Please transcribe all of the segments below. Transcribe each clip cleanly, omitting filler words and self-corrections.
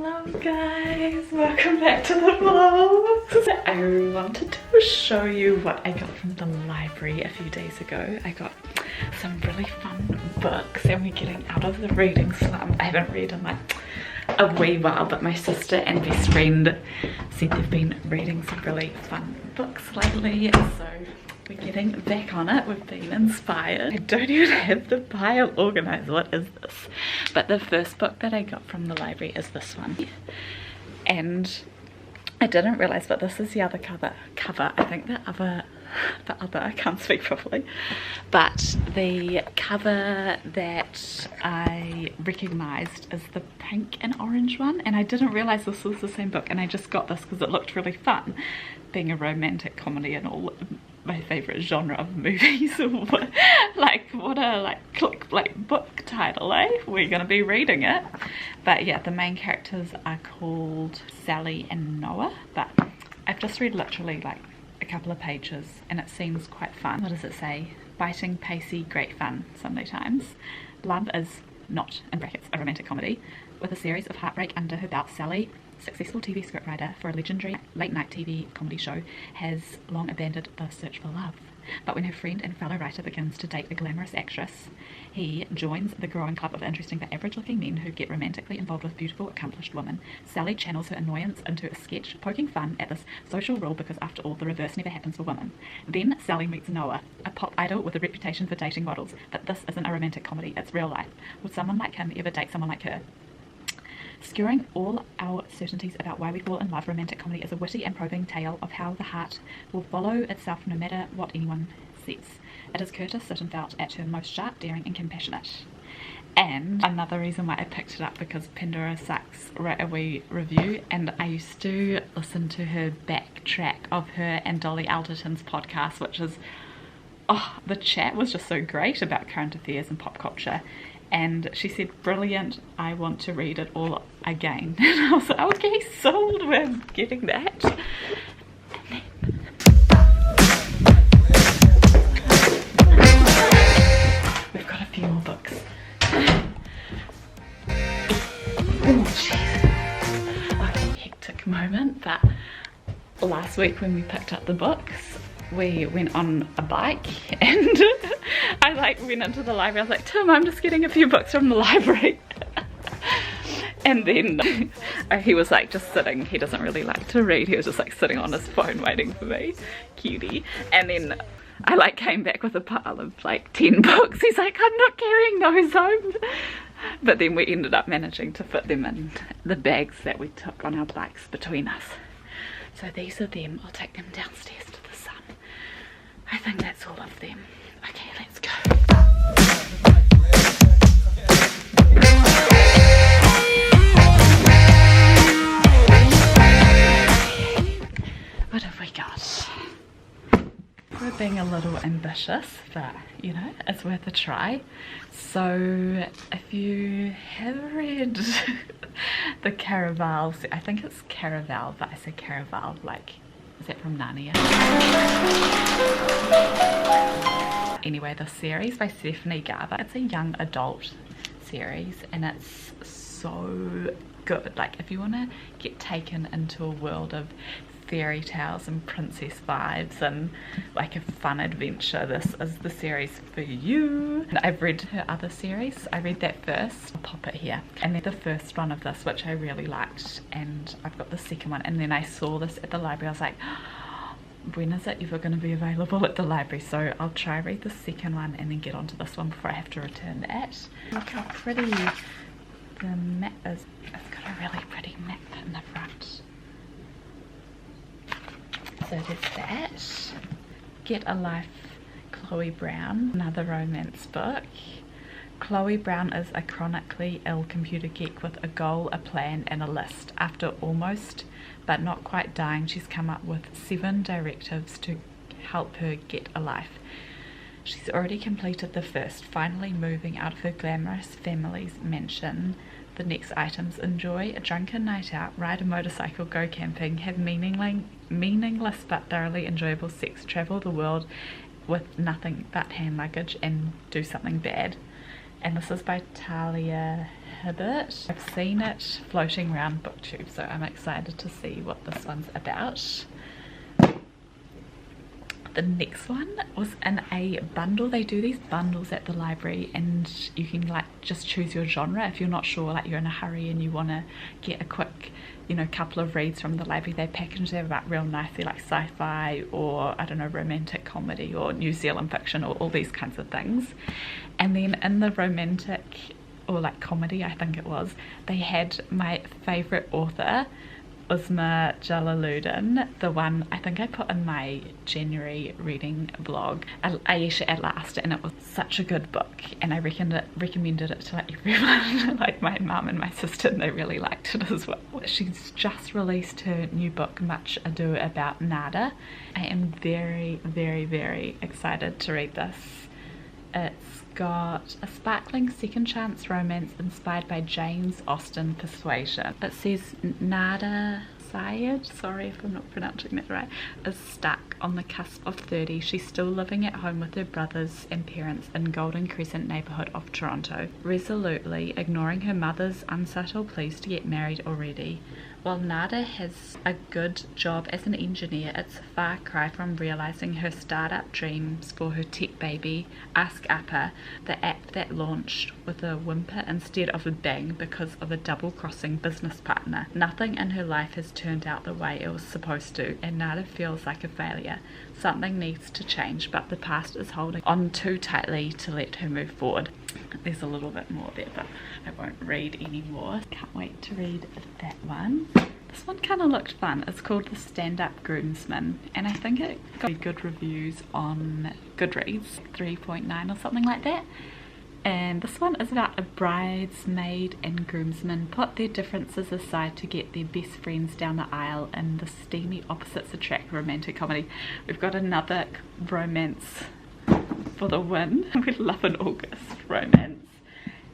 Hello guys, welcome back to the vlogs. I wanted to show you what I got from the library a few days ago. I got some really fun books and we're getting out of the reading slump. I haven't read in like a wee while, but my sister and best friend said they've been reading some really fun books lately, so we're getting back on it. We've been inspired. I don't even have the pile organized. What is this? But the first book that I got from the library is this one. And I didn't realize, but this is the other cover. I think the other, I can't speak properly. But the cover that I recognized is the pink and orange one. And I didn't realize this was the same book. And I just got this because it looked really fun. Being a romantic comedy and all, my favorite genre of movies. Like what a clickbait book title, eh? We're gonna be reading it. But yeah, the main characters are called Sally and Noah, but I've just read literally like a couple of pages and it seems quite fun. What does it say? Biting, pacey, great fun, Sunday Times. Love is not, in brackets, a romantic comedy. With a series of heartbreak under her belt, Sally, successful TV scriptwriter for a legendary late-night TV comedy show, has long abandoned the search for love. But when her friend and fellow writer begins to date a glamorous actress, he joins the growing club of interesting but average-looking men who get romantically involved with beautiful, accomplished women. Sally channels her annoyance into a sketch, poking fun at this social rule because, after all, the reverse never happens for women. Then Sally meets Noah, a pop idol with a reputation for dating models. But this isn't a romantic comedy, it's real life. Would someone like him ever date someone like her? Skewering all our certainties about why we fall in love, romantic comedy is a witty and probing tale of how the heart will follow itself no matter what anyone says. It is Curtis Sittenfeld at her most sharp, daring and compassionate. And another reason why I picked it up, because Pandora Sucks wrote a wee review and I used to listen to her backtrack of her and Dolly Alderton's podcast, which is, oh, the chat was just so great about current affairs and pop culture. And she said, brilliant, I want to read it all again. And I was like, okay, sold, we're getting that. And then we've got a few more books. Oh, jeez. Okay, hectic moment, but last week when we picked up the books, we went on a bike and I went into the library. I was like, Tim, I'm just getting a few books from the library. And then he was like just sitting, he doesn't really like to read, he was just like sitting on his phone waiting for me, cutie. And then I came back with a pile of 10 books. He's like, I'm not carrying those home. But then we ended up managing to fit them in the bags that we took on our bikes between us. So these are them. I'll take them downstairs to the sun. I think that's all of them. Okay, let's go. What have we got? We're being a little ambitious, but you know, it's worth a try. So if you have read the Caraval, I think it's Caraval, but I say Caraval, is that from Narnia? Anyway, the series by Stephanie Garber, it's a young adult series and it's so good. If you want to get taken into a world of fairy tales and princess vibes and a fun adventure, this is the series for you. And I've read her other series. I read that first. I'll pop it here. And then the first one of this, which I really liked, and I've got the second one. And then I saw this at the library. I was like, when is it ever going to be available at the library? So I'll try read the second one and then get onto this one before I have to return that. Look how pretty the map is. It's got a really pretty map in the front. So there's that. Get a Life, Chloe Brown, another romance book. Chloe Brown is a chronically ill computer geek with a goal, a plan and a list. After almost but not quite dying, she's come up with 7 directives to help her get a life. She's already completed the first, finally moving out of her glamorous family's mansion. The next items: enjoy a drunken night out, ride a motorcycle, go camping, have meaningless but thoroughly enjoyable sex, travel the world with nothing but hand luggage, and do something bad. And this is by Talia exhibit. I've seen it floating around booktube, so I'm excited to see what this one's about. The next one was in a bundle. They do these bundles at the library and you can like just choose your genre if you're not sure, like you're in a hurry and you want to get a quick, you know, couple of reads from the library. They package them up real nicely, like sci-fi or I don't know, romantic comedy or New Zealand fiction or all these kinds of things. And then in the romantic or like comedy, I think it was, they had my favourite author, Uzma Jalaluddin, the one I think I put in my January reading vlog, Aisha at Last, and it was such a good book and I recommended it to like everyone, like my mum and my sister, and they really liked it as well. She's just released her new book, Much Ado About Nada. I am very, very, very excited to read this. It's got a sparkling second chance romance inspired by Jane's Austen persuasion. It says Nada Syed, sorry if I'm not pronouncing that right, is stuck on the cusp of 30. She's still living at home with her brothers and parents in Golden Crescent neighbourhood of Toronto, resolutely ignoring her mother's unsubtle pleas to get married already. While Nada has a good job as an engineer, it's a far cry from realising her startup dreams for her tech baby, Ask Upper, the app that launched with a whimper instead of a bang because of a double-crossing business partner. Nothing in her life has turned out the way it was supposed to, and Nada feels like a failure. Something needs to change, but the past is holding on too tightly to let her move forward. There's a little bit more there, but I won't read any more. Can't wait to read that one. This one kind of looked fun. It's called The Stand-Up Groomsman, and I think it got good reviews on Goodreads, 3.9 or something like that. And this one is about a bridesmaid and groomsman put their differences aside to get their best friends down the aisle in the steamy opposites attract romantic comedy. We've got another romance for the win. We love an August romance.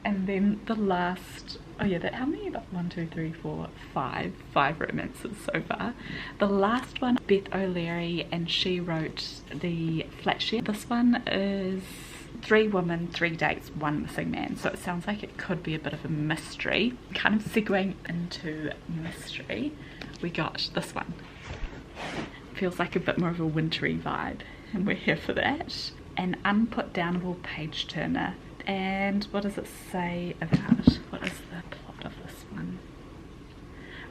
And then the last, oh yeah, how many? 1, 2, 3, 4, 5 romances so far. The last one, Beth O'Leary, and she wrote the flat share. This one is 3 women, 3 dates, 1 missing man. So it sounds like it could be a bit of a mystery. Kind of segueing into mystery, we got this one. Feels like a bit more of a wintry vibe, and we're here for that. An unputdownable page turner. And what does it say about, what is the plot of this one?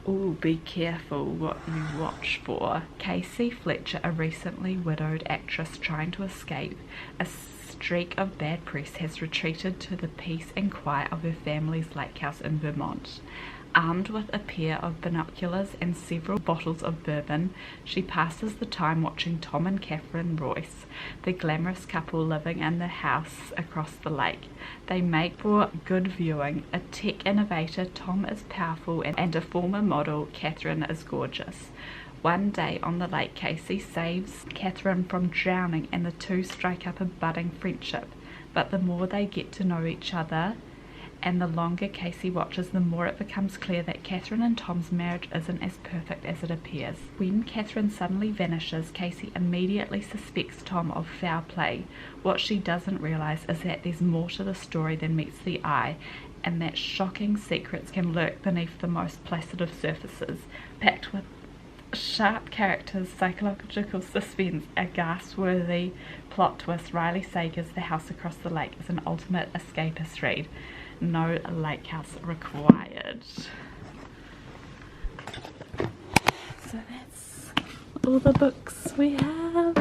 Oh, be careful what you watch for. Casey Fletcher, a recently widowed actress trying to escape a streak of bad press, has retreated to the peace and quiet of her family's lake house in Vermont. Armed with a pair of binoculars and several bottles of bourbon, she passes the time watching Tom and Catherine Royce, the glamorous couple living in the house across the lake. They make for good viewing. A tech innovator, Tom is powerful, and a former model, Catherine is gorgeous. One day on the lake, Casey saves Catherine from drowning and the two strike up a budding friendship. But the more they get to know each other, and the longer Casey watches, the more it becomes clear that Catherine and Tom's marriage isn't as perfect as it appears. When Catherine suddenly vanishes, Casey immediately suspects Tom of foul play. What she doesn't realise is that there's more to the story than meets the eye, and that shocking secrets can lurk beneath the most placid of surfaces. Packed with sharp characters, psychological suspense, a ghastworthy plot twist, Riley Sager's The House Across the Lake is an ultimate escapist read. No lake house required. So that's all the books we have.